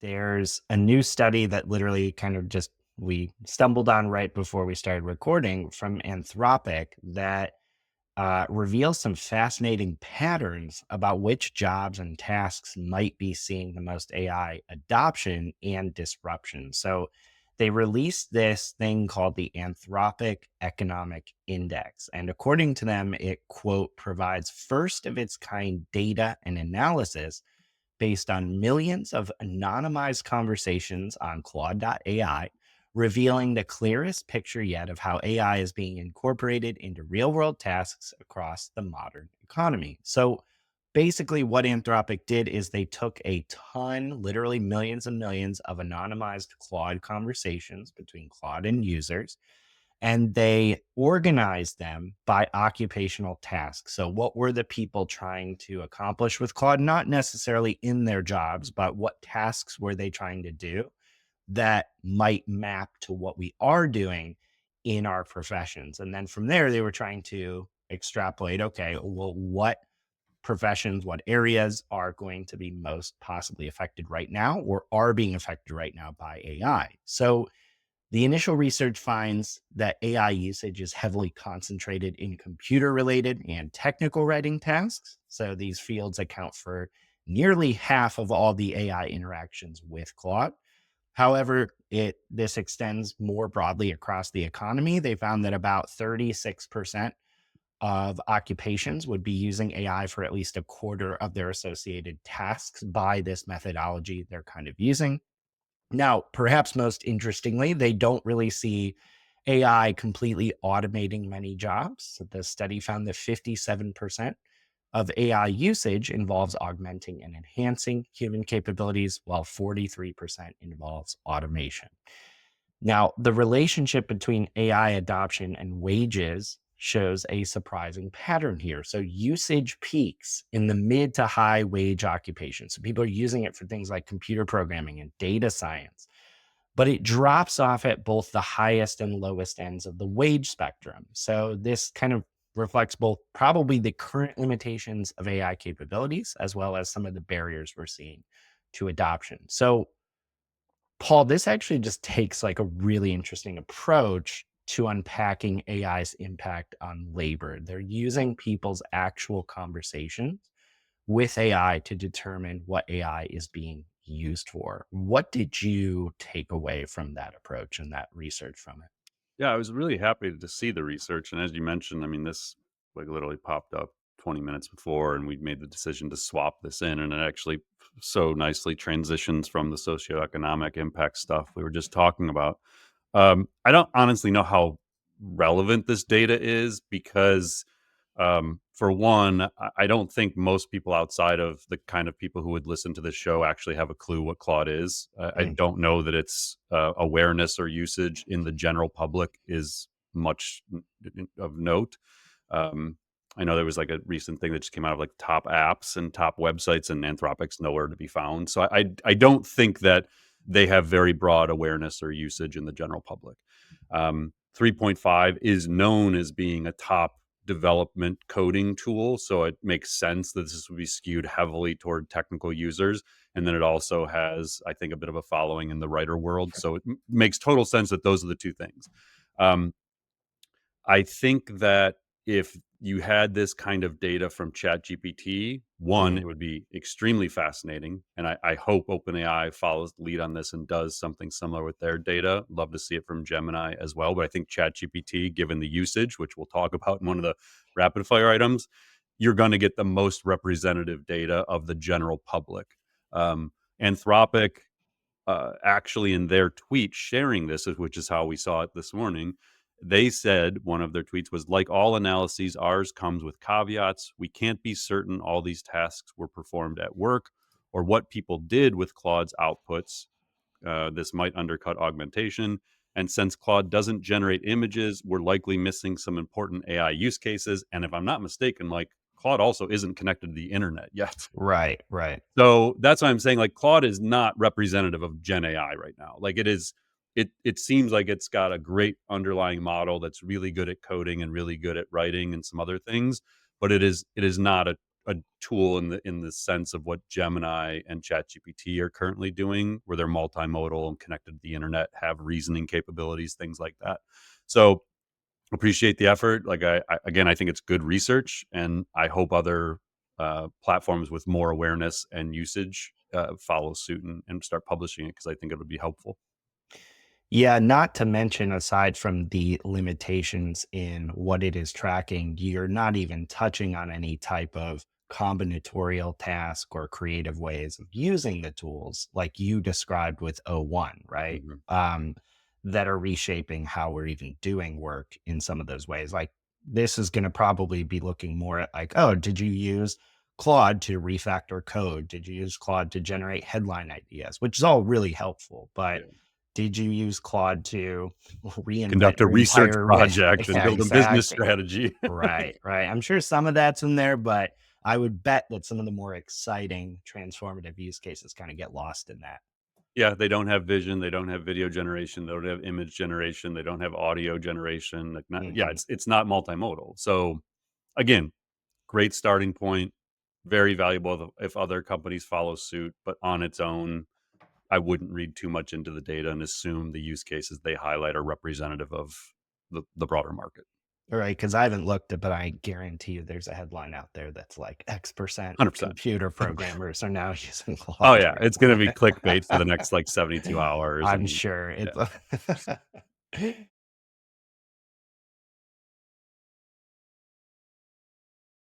There's a new study that literally kind of just we stumbled on right before we started recording from Anthropic that reveals some fascinating patterns about which jobs and tasks might be seeing the most AI adoption and disruption. So they released this thing called the Anthropic Economic Index. And according to them, it, quote, provides first of its kind data and analysis based on millions of anonymized conversations on Claude.ai, revealing the clearest picture yet of how AI is being incorporated into real world tasks across the modern economy. So basically, what Anthropic did is they took a ton, literally millions and millions of anonymized Claude conversations between Claude and users, and they organized them by occupational tasks. So, what were the people trying to accomplish with Claude? Not necessarily in their jobs, but what tasks were they trying to do that might map to what we are doing in our professions? And then from there, they were trying to extrapolate, okay, well, what professions, what areas are going to be most possibly affected right now or are being affected right now by AI? So, the initial research finds that AI usage is heavily concentrated in computer related and technical writing tasks. So these fields account for nearly half of all the AI interactions with Claude. However, this extends more broadly across the economy. They found that about 36% of occupations would be using AI for at least a quarter of their associated tasks by this methodology they're kind of using. Now, perhaps most interestingly, they don't really see AI completely automating many jobs. The study found that 57% of AI usage involves augmenting and enhancing human capabilities, while 43% involves automation. Now, the relationship between AI adoption and wages shows a surprising pattern here. So, usage peaks in the mid to high wage occupations. So, people are using it for things like computer programming and data science, but it drops off at both the highest and lowest ends of the wage spectrum. So, this kind of reflects both probably the current limitations of AI capabilities as well as some of the barriers we're seeing to adoption. So, Paul, this actually just takes like a really interesting approach to unpacking AI's impact on labor. They're using people's actual conversations with AI to determine what AI is being used for. What did you take away from that approach and that research from it? Yeah, I was really happy to see the research, and as you mentioned, I mean, this, like, literally popped up 20 minutes before, and we'd made the decision to swap this in, and it actually so nicely transitions from the socioeconomic impact stuff we were just talking about. I don't honestly know how relevant this data is because, for one, I don't think most people outside of the kind of people who would listen to this show actually have a clue what Claude is. I Mm, don't know that its awareness or usage in the general public is much of note. Um, I know there was like a recent thing that just came out of like top apps and top websites, and Anthropic's nowhere to be found. So I don't think that they have very broad awareness or usage in the general public. 3.5 is known as being a top development coding tool, so it makes sense that this would be skewed heavily toward technical users. And then it also has, I think, a bit of a following in the writer world. So it makes total sense that those are the two things. Um, I think that if you had this kind of data from ChatGPT, one, mm, it would be extremely fascinating. And I hope OpenAI follows the lead on this and does something similar with their data. Love to see it from Gemini as well. But I think ChatGPT, given the usage, which we'll talk about in one of the rapid fire items, you're going to get the most representative data of the general public. Anthropic, actually in their tweet sharing this, which is how we saw it this morning, they said one of their tweets was like all analyses, ours comes with caveats. We can't be certain all these tasks were performed at work or what people did with Claude's outputs. This might undercut augmentation. And since Claude doesn't generate images, we're likely missing some important AI use cases. And if I'm not mistaken, like Claude also isn't connected to the internet yet. right, right. So that's why I'm saying like Claude is not representative of Gen AI right now. Like it is, it seems like it's got a great underlying model that's really good at coding and really good at writing and some other things, but it is not a tool in the sense of what Gemini and ChatGPT are currently doing, where they're multimodal and connected to the internet, have reasoning capabilities, things like that. So appreciate the effort. Like again, I think it's good research, and I hope other platforms with more awareness and usage follow suit and start publishing it, because I think it would be helpful. Yeah, not to mention, aside from the limitations in what it is tracking, you're not even touching on any type of combinatorial task or creative ways of using the tools like you described with O1, right? Mhm. That are reshaping how we're even doing work in some of those ways. Like this is going to probably be looking more at like, oh, did you use Claude to refactor code? Did you use Claude to generate headline ideas? Which is all really helpful, but Yeah. did you use Claude to reinvent Conduct a your research entire way? project and Yeah, build a business exactly. strategy. Right, right. I'm sure some of that's in there, but I would bet that some of the more exciting transformative use cases kind of get lost in that. Yeah, they don't have vision, they don't have video generation, they don't have image generation, they don't have audio generation. Like, not, yeah, Mhm. it's not multimodal. So again, great starting point, very valuable if other companies follow suit. But on its own, I wouldn't read too much into the data and assume the use cases they highlight are representative of the broader market. Right, because I haven't looked at, but I guarantee you there's a headline out there that's like X% of 100%. computer programmers are now using Oh Claude. yeah, it's going to be clickbait for the next like 72 hours, I'm and sure yeah. it's